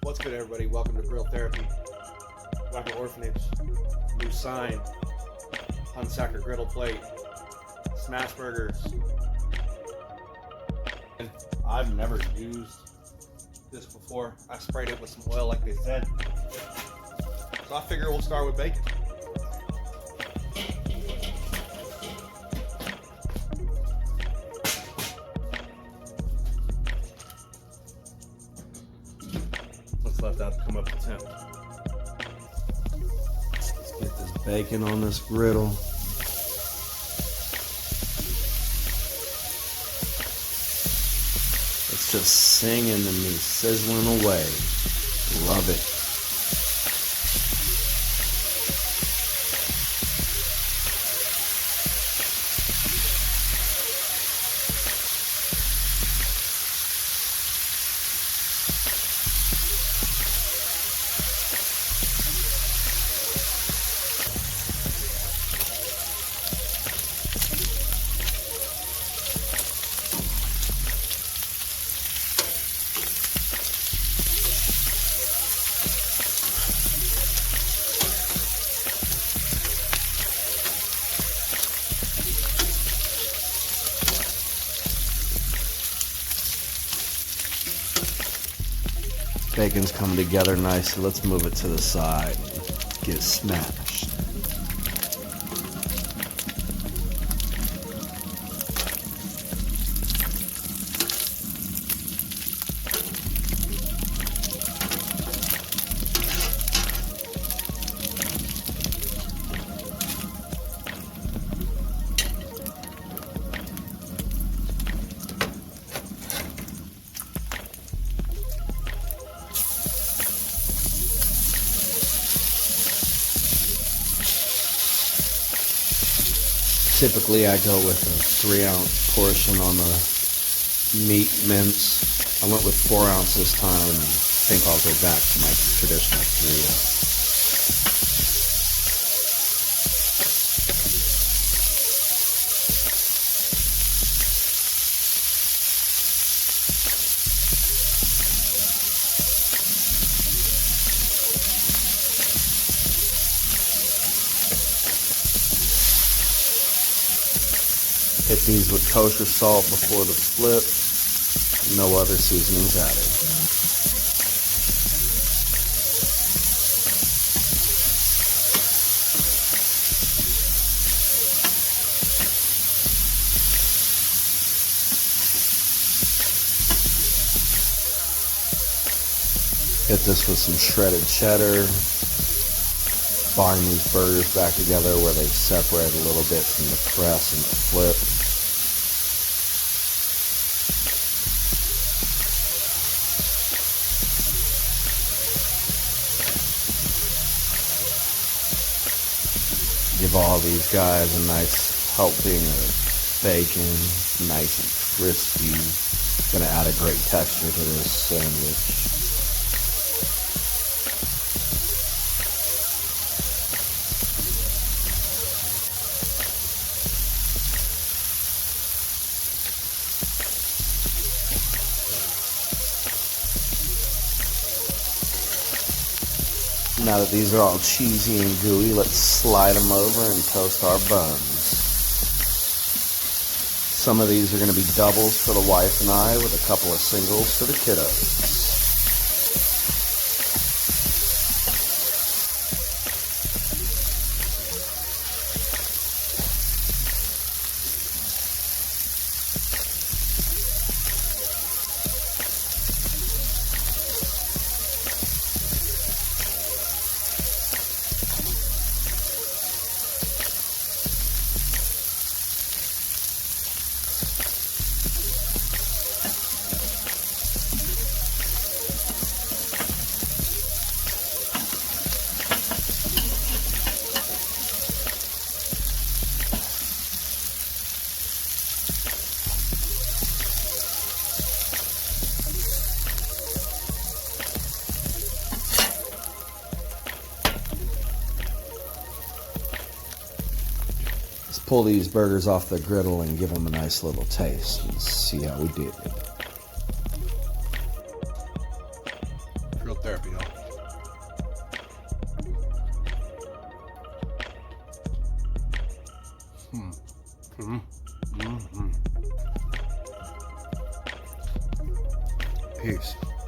What's good, everybody? Welcome to Grill Therapy. Weber Orphanage. New sign. Hunsaker Griddle plate. Smash burgers. And I've never used this before. I sprayed it with some oil like they said. So I figure we'll start with bacon. Let's let that come up to temp. Let's get this bacon on this griddle. It's just singing to me, sizzling away. Love it. Bacon's coming together nicely. Let's move it to the side and get it smashed. Typically I go with a 3-ounce portion on the meat mince. I went with 4 ounces this time and I think I'll go back to my traditional 3. Hit these with kosher salt before the flip. No other seasonings added. Hit this with some shredded cheddar. Bind these burgers back together where they separate a little bit from the press and the flip. Give all these guys a nice helping of bacon, nice and crispy. Gonna add a great texture to this sandwich. Now that these are all cheesy and gooey, let's slide them over and toast our buns. Some of these are going to be doubles for the wife and I with a couple of singles for the kiddos. Pull these burgers off the griddle and give them a nice little taste and see how we did. therapy, y'all. Peace.